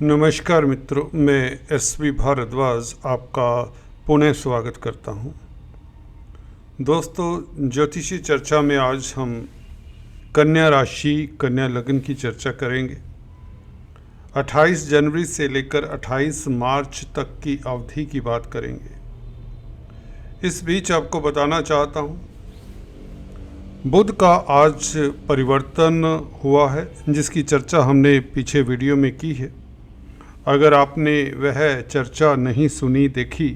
नमस्कार मित्रों, मैं एसवी भारद्वाज आपका पुनः स्वागत करता हूं। दोस्तों, ज्योतिषी चर्चा में आज हम कन्या राशि, कन्या लग्न की चर्चा करेंगे। 28 जनवरी से लेकर 28 मार्च तक की अवधि की बात करेंगे। इस बीच आपको बताना चाहता हूं, बुध का आज परिवर्तन हुआ है, जिसकी चर्चा हमने पीछे वीडियो में की है। अगर आपने वह चर्चा नहीं सुनी, देखी,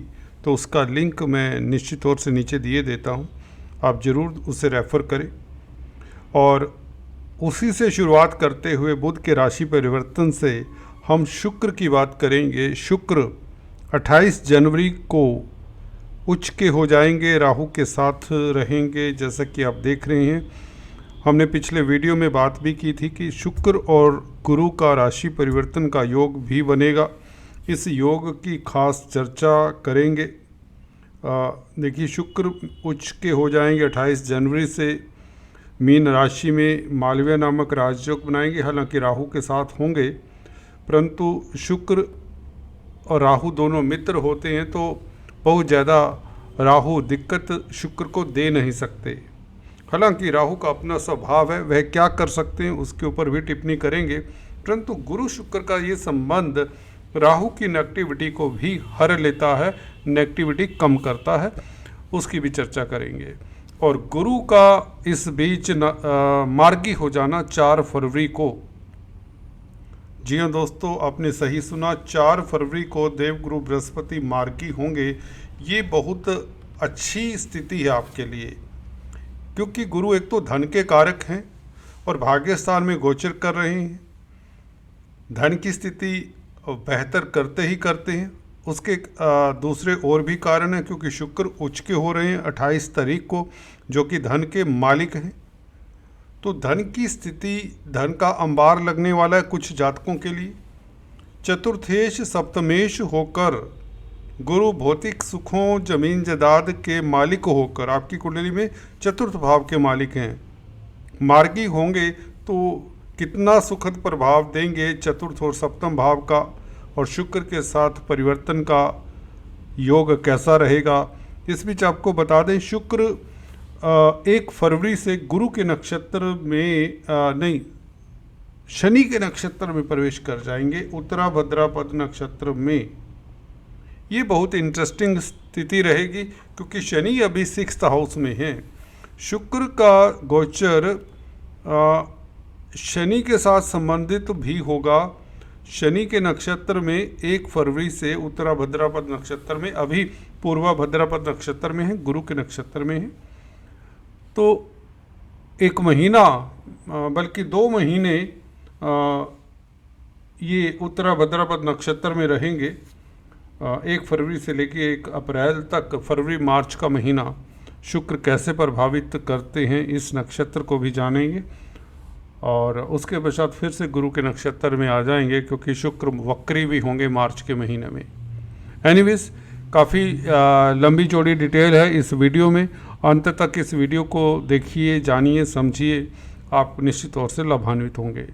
तो उसका लिंक मैं निश्चित तौर से नीचे दिए देता हूं। आप ज़रूर उसे रेफ़र करें। और उसी से शुरुआत करते हुए बुध के राशि परिवर्तन से हम शुक्र की बात करेंगे। शुक्र 28 जनवरी को उच्च के हो जाएंगे, राहु के साथ रहेंगे। जैसा कि आप देख रहे हैं, हमने पिछले वीडियो में बात भी की थी कि शुक्र और गुरु का राशि परिवर्तन का योग भी बनेगा। इस योग की खास चर्चा करेंगे। देखिए, शुक्र उच्च के हो जाएंगे 28 जनवरी से। मीन राशि में मालव्य नामक राजयोग बनाएंगे। हालांकि राहु के साथ होंगे, परंतु शुक्र और राहु दोनों मित्र होते हैं, तो बहुत ज़्यादा राहु दिक्कत शुक्र को दे नहीं सकते। हालांकि राहु का अपना स्वभाव है, वह क्या कर सकते हैं उसके ऊपर भी टिप्पणी करेंगे। परंतु गुरु शुक्र का ये संबंध राहु की नेगेटिविटी को भी हर लेता है, नेगेटिविटी कम करता है, उसकी भी चर्चा करेंगे। और गुरु का इस बीच मार्गी हो जाना 4 फरवरी को। जी हाँ दोस्तों, आपने सही सुना, 4 फरवरी को देवगुरु बृहस्पति मार्गी होंगे। ये बहुत अच्छी स्थिति है आपके लिए, क्योंकि गुरु एक तो धन के कारक हैं और भाग्य स्थान में गोचर कर रहे हैं। धन की स्थिति बेहतर करते ही करते हैं। उसके दूसरे और भी कारण हैं, क्योंकि शुक्र उच्च के हो रहे हैं 28 तारीख को, जो कि धन के मालिक हैं। तो धन की स्थिति, धन का अंबार लगने वाला है कुछ जातकों के लिए। चतुर्थेश सप्तमेश होकर गुरु भौतिक सुखों, जमीन जायदाद के मालिक होकर आपकी कुंडली में चतुर्थ भाव के मालिक हैं। मार्गी होंगे तो कितना सुखद प्रभाव देंगे चतुर्थ और सप्तम भाव का, और शुक्र के साथ परिवर्तन का योग कैसा रहेगा। इस बीच आपको बता दें, शुक्र 1 फरवरी से गुरु के नक्षत्र में शनि के नक्षत्र में प्रवेश कर जाएंगे, उत्तरा भाद्रपद नक्षत्र में। ये बहुत इंटरेस्टिंग स्थिति रहेगी, क्योंकि शनि अभी 6th हाउस में है। शुक्र का गोचर शनि के साथ संबंधित भी होगा। शनि के नक्षत्र में 1 फरवरी से उत्तरा भाद्रपद नक्षत्र में, अभी पूर्वा भाद्रपद नक्षत्र में है, गुरु के नक्षत्र में है। तो 1 महीना, बल्कि 2 महीने ये उत्तरा भाद्रपद नक्षत्र में रहेंगे। 1 फरवरी से लेकर 1 अप्रैल तक, फरवरी मार्च का महीना शुक्र कैसे प्रभावित करते हैं, इस नक्षत्र को भी जानेंगे। और उसके पश्चात फिर से गुरु के नक्षत्र में आ जाएंगे, क्योंकि शुक्र वक्री भी होंगे मार्च के महीने में। एनीवेज, काफ़ी लंबी चौड़ी डिटेल है इस वीडियो में। अंत तक इस वीडियो को देखिए, जानिए, समझिए, आप निश्चित तौर से लाभान्वित होंगे।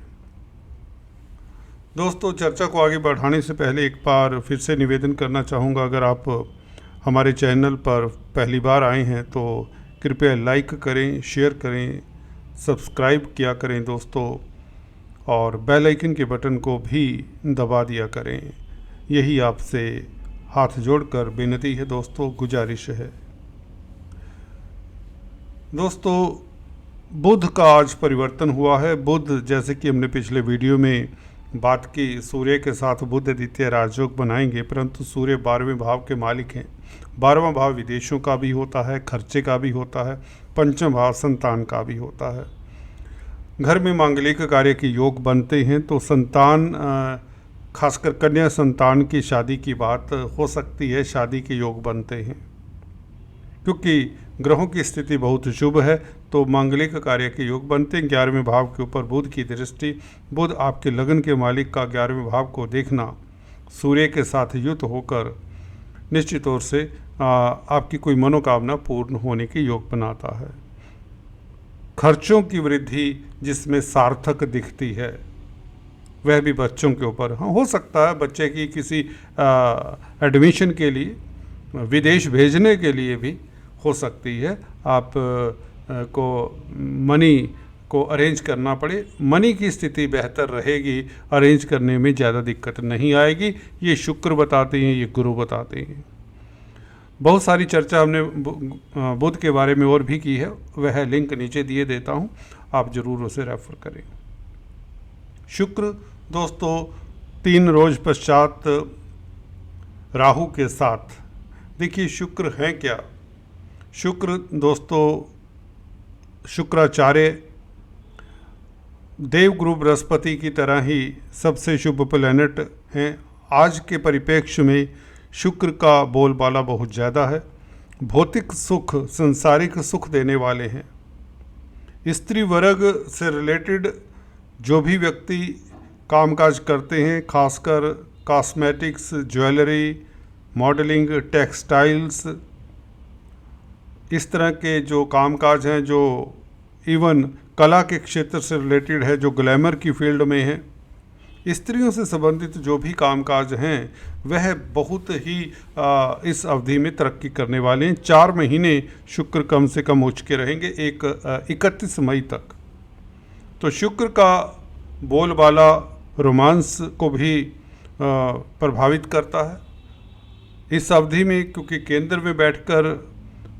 दोस्तों, चर्चा को आगे बढ़ाने से पहले एक बार फिर से निवेदन करना चाहूँगा, अगर आप हमारे चैनल पर पहली बार आए हैं तो कृपया लाइक करें, शेयर करें, सब्सक्राइब किया करें दोस्तों, और बेल आइकन के बटन को भी दबा दिया करें। यही आपसे हाथ जोड़कर विनती है दोस्तों, गुजारिश है। दोस्तों, बुध का आज परिवर्तन हुआ है। बुध, जैसे कि हमने पिछले वीडियो में बात की, सूर्य के साथ बुध द्वितीय राजयोग बनाएंगे, परंतु सूर्य 12वें भाव के मालिक हैं। 12वां भाव विदेशों का भी होता है, खर्चे का भी होता है। 5वां भाव संतान का भी होता है। घर में मांगलिक कार्य के योग बनते हैं, तो संतान, खासकर कन्या संतान की शादी की बात हो सकती है, शादी के योग बनते हैं। क्योंकि ग्रहों की स्थिति बहुत शुभ है, तो मांगलिक कार्य के योग बनते हैं। 11वें भाव के ऊपर बुध की दृष्टि, बुध आपके लगन के मालिक का 11वें भाव को देखना सूर्य के साथ युक्त होकर निश्चित तौर से आपकी कोई मनोकामना पूर्ण होने के योग बनाता है। खर्चों की वृद्धि जिसमें सार्थक दिखती है, वह भी बच्चों के ऊपर। हाँ, हो सकता है बच्चे की किसी एडमिशन के लिए, विदेश भेजने के लिए भी हो सकती है आप को मनी को अरेंज करना पड़े। मनी की स्थिति बेहतर रहेगी, अरेंज करने में ज़्यादा दिक्कत नहीं आएगी। ये शुक्र बताते हैं, ये गुरु बताते हैं। बहुत सारी चर्चा हमने बुध के बारे में और भी की है, वह लिंक नीचे दिए देता हूँ, आप ज़रूर उसे रेफर करें। शुक्र दोस्तों 3 रोज पश्चात राहु के साथ, देखिए शुक्र है क्या। शुक्र दोस्तों शुक्राचार्य देवगुरु बृहस्पति की तरह ही सबसे शुभ प्लैनेट हैं। आज के परिप्रेक्ष्य में शुक्र का बोलबाला बहुत ज़्यादा है। भौतिक सुख, संसारिक सुख देने वाले हैं। स्त्री वर्ग से रिलेटेड जो भी व्यक्ति कामकाज करते हैं, खासकर कॉस्मेटिक्स, ज्वेलरी, मॉडलिंग, टेक्सटाइल्स, इस तरह के जो कामकाज हैं, जो इवन कला के क्षेत्र से रिलेटेड है, जो ग्लैमर की फील्ड में है, स्त्रियों से संबंधित जो भी कामकाज हैं वह बहुत ही इस अवधि में तरक्की करने वाले हैं। 4 महीने शुक्र कम से कम उच्च के रहेंगे, 31 मई तक। तो शुक्र का बोलबाला रोमांस को भी प्रभावित करता है इस अवधि में, क्योंकि केंद्र में बैठकर,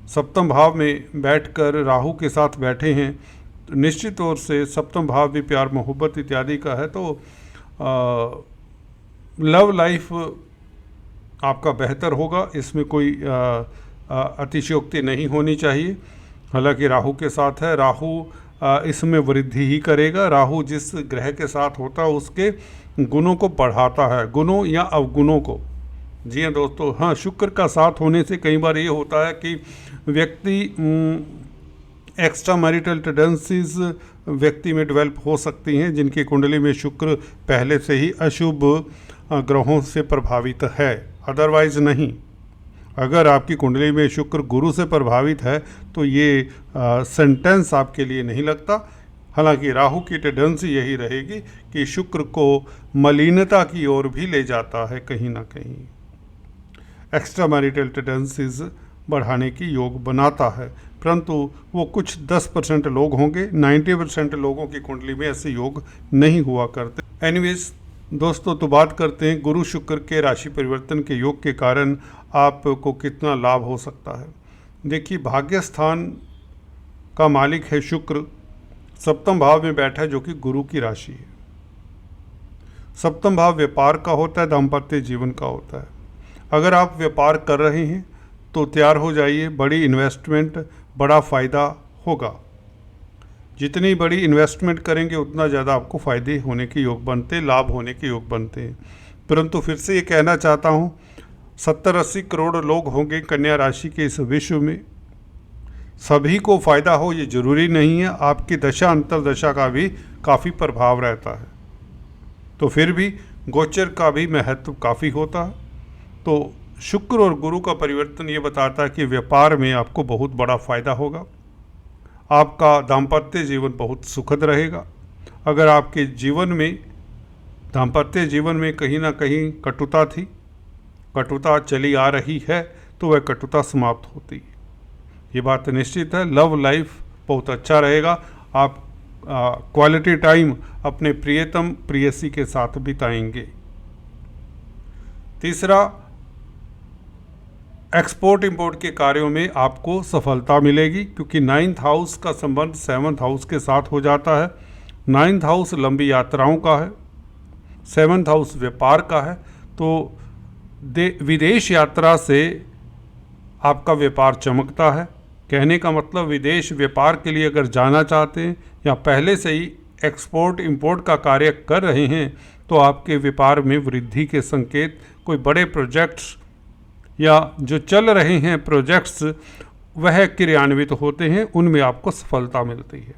सप्तम भाव में बैठकर राहु के साथ बैठे हैं। तो निश्चित तौर से सप्तम भाव भी प्यार मोहब्बत इत्यादि का है, तो लव लाइफ आपका बेहतर होगा, इसमें कोई अतिशयोक्ति नहीं होनी चाहिए। हालांकि राहु के साथ है, राहु इसमें वृद्धि ही करेगा। राहु जिस ग्रह के साथ होता है उसके गुणों को बढ़ाता है, गुणों या अवगुणों को। जी हाँ दोस्तों, हाँ, शुक्र का साथ होने से कई बार ये होता है कि व्यक्ति एक्स्ट्रा मैरिटल टेंडेंसीज व्यक्ति में डेवलप हो सकती हैं, जिनकी कुंडली में शुक्र पहले से ही अशुभ ग्रहों से प्रभावित है, अदरवाइज नहीं। अगर आपकी कुंडली में शुक्र गुरु से प्रभावित है तो ये सेंटेंस आपके लिए नहीं लगता। हालांकि राहु की टेंडेंसी यही रहेगी कि शुक्र को मलिनता की ओर भी ले जाता है, कहीं ना कहीं एक्स्ट्रा मैरिटल टेंडेंसीज बढ़ाने की योग बनाता है, परंतु वो कुछ 10% लोग होंगे, 90% लोगों की कुंडली में ऐसे योग नहीं हुआ करते। एनीवेज दोस्तों, तो बात करते हैं गुरु शुक्र के राशि परिवर्तन के योग के कारण आपको कितना लाभ हो सकता है। देखिए, भाग्य स्थान का मालिक है शुक्र, सप्तम भाव में बैठा है, जो कि गुरु की राशि है। सप्तम भाव व्यापार का होता है, दाम्पत्य जीवन का होता है। अगर आप व्यापार कर रहे हैं तो तैयार हो जाइए, बड़ी इन्वेस्टमेंट, बड़ा फ़ायदा होगा। जितनी बड़ी इन्वेस्टमेंट करेंगे उतना ज़्यादा आपको फ़ायदे होने के योग बनते, लाभ होने के योग बनते हैं। परंतु फिर से ये कहना चाहता हूँ, 70-80 करोड़ लोग होंगे कन्या राशि के इस विश्व में, सभी को फ़ायदा हो ये ज़रूरी नहीं है। आपकी दशा अंतर्दशा का भी काफ़ी प्रभाव रहता है, तो फिर भी गोचर का भी महत्व काफ़ी होता है। तो शुक्र और गुरु का परिवर्तन ये बताता है कि व्यापार में आपको बहुत बड़ा फ़ायदा होगा, आपका दाम्पत्य जीवन बहुत सुखद रहेगा। अगर आपके जीवन में, दाम्पत्य जीवन में कहीं ना कहीं कटुता थी, कटुता चली आ रही है, तो वह कटुता समाप्त होती है, ये बात निश्चित है। लव लाइफ बहुत अच्छा रहेगा, आप क्वालिटी टाइम अपने प्रियतम प्रेयसी के साथ बिताएंगे। तीसरा, एक्सपोर्ट इंपोर्ट के कार्यों में आपको सफलता मिलेगी, क्योंकि 9th हाउस का संबंध 7th हाउस के साथ हो जाता है। 9th हाउस लंबी यात्राओं का है, 7th हाउस व्यापार का है, तो विदेश यात्रा से आपका व्यापार चमकता है। कहने का मतलब, विदेश व्यापार के लिए अगर जाना चाहते हैं या पहले से ही एक्सपोर्ट इंपोर्ट का कार्य कर रहे हैं, तो आपके व्यापार में वृद्धि के संकेत, कोई बड़े प्रोजेक्ट्स या जो चल रहे हैं प्रोजेक्ट्स वह क्रियान्वित होते हैं, उनमें आपको सफलता मिलती है।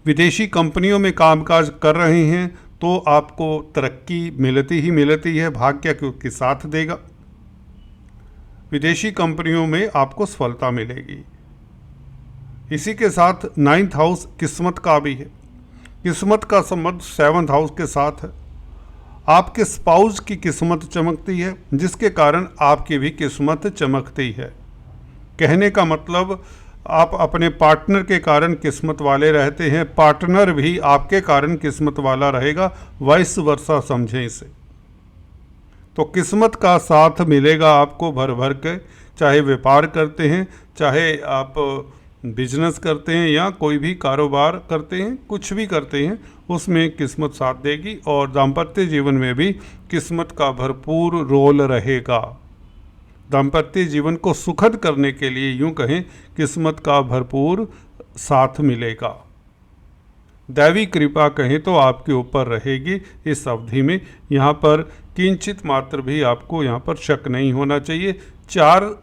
विदेशी कंपनियों में कामकाज कर रहे हैं तो आपको तरक्की मिलती ही मिलती है, भाग्य के साथ देगा। विदेशी कंपनियों में आपको सफलता मिलेगी। इसी के साथ 9th हाउस किस्मत का भी है, किस्मत का संबंध 7th हाउस के साथ है। आपके स्पाउस की किस्मत चमकती है, जिसके कारण आपकी भी किस्मत चमकती है। कहने का मतलब आप अपने पार्टनर के कारण किस्मत वाले रहते हैं, पार्टनर भी आपके कारण किस्मत वाला रहेगा, वाइस वर्सा समझें इसे। तो किस्मत का साथ मिलेगा आपको भर भर के, चाहे व्यापार करते हैं, चाहे आप बिजनेस करते हैं या कोई भी कारोबार करते हैं, कुछ भी करते हैं, उसमें किस्मत साथ देगी। और दाम्पत्य जीवन में भी किस्मत का भरपूर रोल रहेगा। दाम्पत्य जीवन को सुखद करने के लिए यूं कहें, किस्मत का भरपूर साथ मिलेगा। दैवी कृपा कहें तो आपके ऊपर रहेगी इस अवधि में। यहाँ पर किंचित मात्र भी आपको यहाँ पर शक नहीं होना चाहिए। 4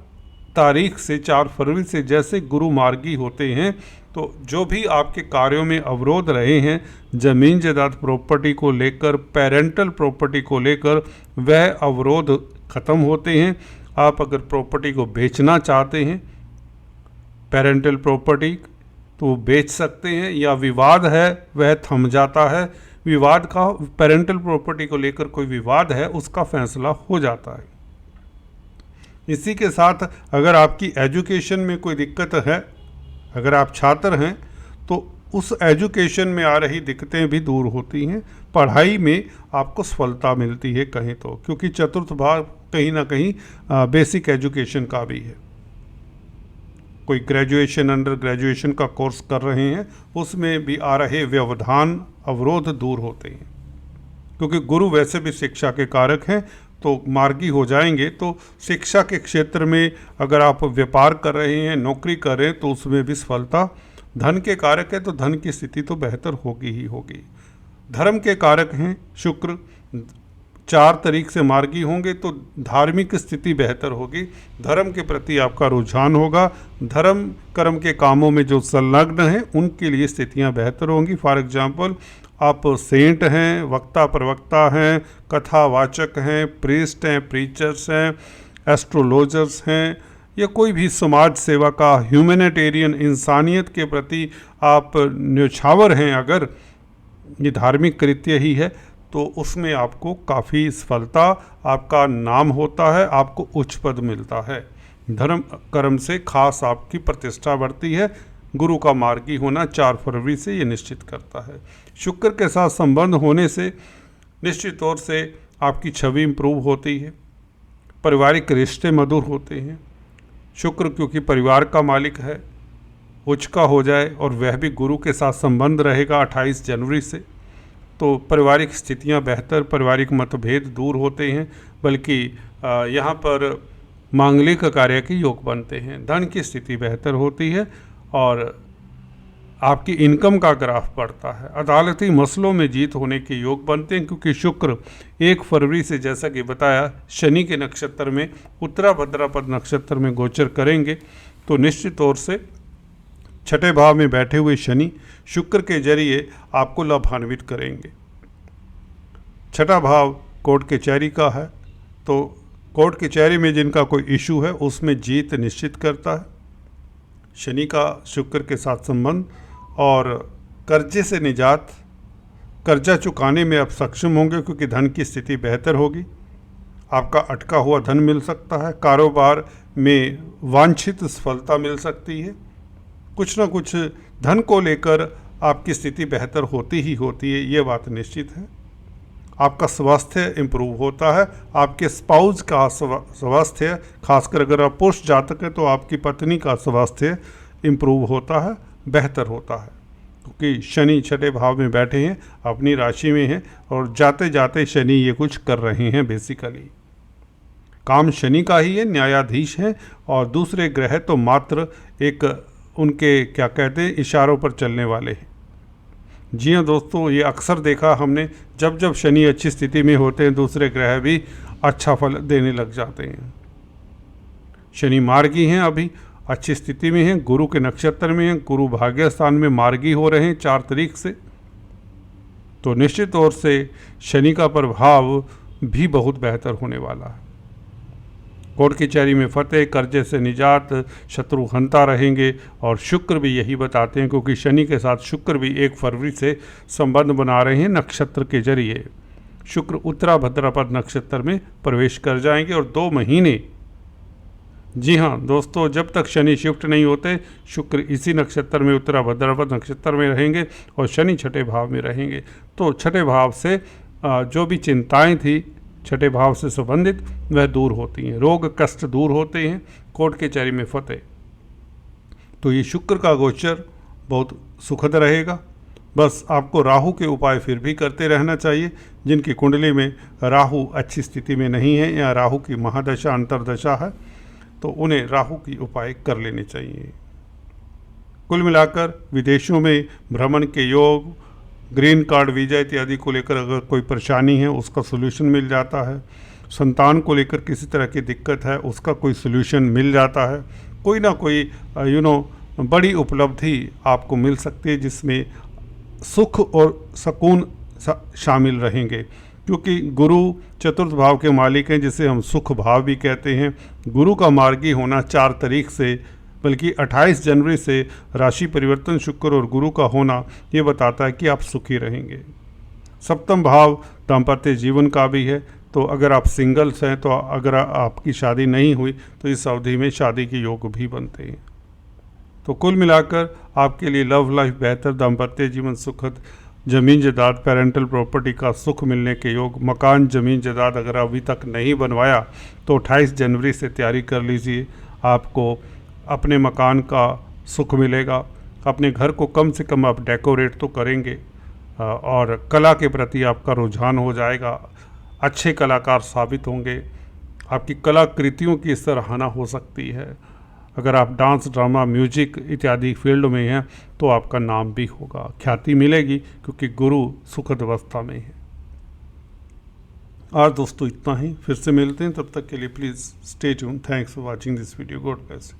तारीख से 4 फरवरी से जैसे गुरु मार्गी होते हैं, तो जो भी आपके कार्यों में अवरोध रहे हैं, ज़मीन जायदाद प्रॉपर्टी को लेकर, पेरेंटल प्रॉपर्टी को लेकर, वह अवरोध ख़त्म होते हैं। आप अगर प्रॉपर्टी को बेचना चाहते हैं, पेरेंटल प्रॉपर्टी, तो वो बेच सकते हैं, या विवाद है वह थम जाता है। विवाद का, पेरेंटल प्रॉपर्टी को लेकर कोई विवाद है, उसका फैसला हो जाता है। इसी के साथ अगर आपकी एजुकेशन में कोई दिक्कत है, अगर आप छात्र हैं, तो उस एजुकेशन में आ रही दिक्कतें भी दूर होती हैं। पढ़ाई में आपको सफलता मिलती है कहीं तो, क्योंकि चतुर्थ भाव कहीं ना कहीं बेसिक एजुकेशन का भी है। कोई ग्रेजुएशन, अंडर ग्रेजुएशन का कोर्स कर रहे हैं, उसमें भी आ रहे व्यवधान, अवरोध दूर होते हैं। क्योंकि गुरु वैसे भी शिक्षा के कारक हैं, तो मार्गी हो जाएंगे। तो शिक्षा के क्षेत्र में अगर आप व्यापार कर रहे हैं, नौकरी कर रहे हैं, तो उसमें भी सफलता। धन के कारक है, तो धन की स्थिति तो बेहतर होगी ही होगी। धर्म के कारक हैं शुक्र, 4 तारीख से मार्गी होंगे, तो धार्मिक स्थिति बेहतर होगी। धर्म के प्रति आपका रुझान होगा। धर्म कर्म के कामों में जो संलग्न हैं, उनके लिए स्थितियां बेहतर होंगी। फॉर एग्जांपल, आप सेंट हैं, वक्ता प्रवक्ता हैं, कथावाचक हैं, प्रीस्ट हैं, प्रीचर्स हैं, एस्ट्रोलॉजर्स हैं, या कोई भी समाज सेवा का, ह्यूमैनिटेरियन, इंसानियत के प्रति आप न्यौछावर हैं, अगर ये धार्मिक कृत्य ही है, तो उसमें आपको काफ़ी सफलता, आपका नाम होता है, आपको उच्च पद मिलता है। धर्म कर्म से खास आपकी प्रतिष्ठा बढ़ती है। गुरु का मार्गी होना 4 फरवरी से ये निश्चित करता है। शुक्र के साथ संबंध होने से निश्चित तौर से आपकी छवि इम्प्रूव होती है, पारिवारिक रिश्ते मधुर होते हैं। शुक्र क्योंकि परिवार का मालिक है, उच्च का हो जाए और वह भी गुरु के साथ संबंध रहेगा 28 जनवरी से, तो पारिवारिक स्थितियां बेहतर, पारिवारिक मतभेद दूर होते हैं, बल्कि यहाँ पर मांगलिक कार्य के योग बनते हैं। धन की स्थिति बेहतर होती है और आपकी इनकम का ग्राफ बढ़ता है। अदालती मसलों में जीत होने के योग बनते हैं, क्योंकि शुक्र 1 फरवरी से, जैसा कि बताया, शनि के नक्षत्र में, उत्तरा भद्रापद नक्षत्र में गोचर करेंगे। तो निश्चित तौर से 6ठे भाव में बैठे हुए शनि शुक्र के जरिए आपको लाभान्वित करेंगे। 6ठा भाव कोर्ट कचहरी का है, तो कोर्ट कचहरी में जिनका कोई इशू है, उसमें जीत निश्चित करता है शनि का शुक्र के साथ संबंध। और कर्जे से निजात, कर्जा चुकाने में आप सक्षम होंगे, क्योंकि धन की स्थिति बेहतर होगी। आपका अटका हुआ धन मिल सकता है। कारोबार में वांछित सफलता मिल सकती है। कुछ ना कुछ धन को लेकर आपकी स्थिति बेहतर होती ही होती है, ये बात निश्चित है। आपका स्वास्थ्य इम्प्रूव होता है। आपके स्पाउस का स्वास्थ्य, खासकर अगर आप पुरुष जातक हैं, तो आपकी पत्नी का स्वास्थ्य इम्प्रूव होता है, बेहतर होता है, क्योंकि शनि 6ठे भाव में बैठे हैं, अपनी राशि में हैं, और जाते जाते शनि ये कुछ कर रहे हैं। बेसिकली काम शनि का ही है, न्यायाधीश हैं, और दूसरे ग्रह तो मात्र एक उनके क्या कहते हैं, इशारों पर चलने वाले हैं। जी हाँ दोस्तों, ये अक्सर देखा हमने, जब जब शनि अच्छी स्थिति में होते हैं, दूसरे ग्रह भी अच्छा फल देने लग जाते हैं। शनि मार्गी हैं, अभी अच्छी स्थिति में हैं, गुरु के नक्षत्र में हैं, गुरु भाग्य स्थान में मार्गी हो रहे हैं 4 तारीख से। तो निश्चित तौर से शनि का प्रभाव भी बहुत बेहतर होने वाला है। कोर्ट कचहरी में फतेह, कर्जे से निजात, शत्रु हंता रहेंगे। और शुक्र भी यही बताते हैं, क्योंकि शनि के साथ शुक्र भी 1 फरवरी से संबंध बना रहे हैं नक्षत्र के जरिए। शुक्र उत्तरा भाद्रपद नक्षत्र में प्रवेश कर जाएंगे और 2 महीने, जी हाँ दोस्तों, जब तक शनि शिफ्ट नहीं होते शुक्र इसी नक्षत्र में उत्तरा भाद्रपद नक्षत्र में रहेंगे और शनि छठे भाव में रहेंगे। तो छठे भाव से जो भी चिंताएं थी छठे भाव से संबंधित वह दूर होती हैं, रोग कष्ट दूर होते हैं, कोर्ट कचहरी में फतेह। तो ये शुक्र का गोचर बहुत सुखद रहेगा। बस आपको राहु के उपाय फिर भी करते रहना चाहिए। जिनकी कुंडली में राहु अच्छी स्थिति में नहीं है या राहु की महादशा अंतर्दशा है तो उन्हें राहु की उपाय कर लेने चाहिए। कुल मिलाकर विदेशों में भ्रमण के योग, ग्रीन कार्ड, वीजा इत्यादि को लेकर अगर कोई परेशानी है उसका सोल्यूशन मिल जाता है। संतान को लेकर किसी तरह की दिक्कत है उसका कोई सोल्यूशन मिल जाता है। कोई ना कोई बड़ी उपलब्धि आपको मिल सकती है जिसमें सुख और सुकून शामिल रहेंगे, क्योंकि गुरु चतुर्थ भाव के मालिक हैं जिसे हम सुख भाव भी कहते हैं। गुरु का मार्गी होना 4 तारीख से बल्कि 28 जनवरी से राशि परिवर्तन शुक्र और गुरु का होना ये बताता है कि आप सुखी रहेंगे। सप्तम भाव दाम्पत्य जीवन का भी है, तो अगर आप सिंगल्स हैं तो अगर आपकी शादी नहीं हुई तो इस अवधि में शादी के योग भी बनते हैं। तो कुल मिलाकर आपके लिए लव लाइफ बेहतर, दाम्पत्य जीवन सुखद, ज़मीन जायदाद पेरेंटल प्रॉपर्टी का सुख मिलने के योग, मकान ज़मीन जायदाद अगर अभी तक नहीं बनवाया तो 28 जनवरी से तैयारी कर लीजिए, आपको अपने मकान का सुख मिलेगा। अपने घर को कम से कम आप डेकोरेट तो करेंगे और कला के प्रति आपका रुझान हो जाएगा, अच्छे कलाकार साबित होंगे, आपकी कलाकृतियों की सराहना हो सकती है। अगर आप डांस, ड्रामा, म्यूजिक इत्यादि फील्ड में हैं तो आपका नाम भी होगा, ख्याति मिलेगी, क्योंकि गुरु सुखद अवस्था में है। आज दोस्तों इतना ही, फिर से मिलते हैं, तब तक के लिए please stay tune. Thanks for watching this video. God bless.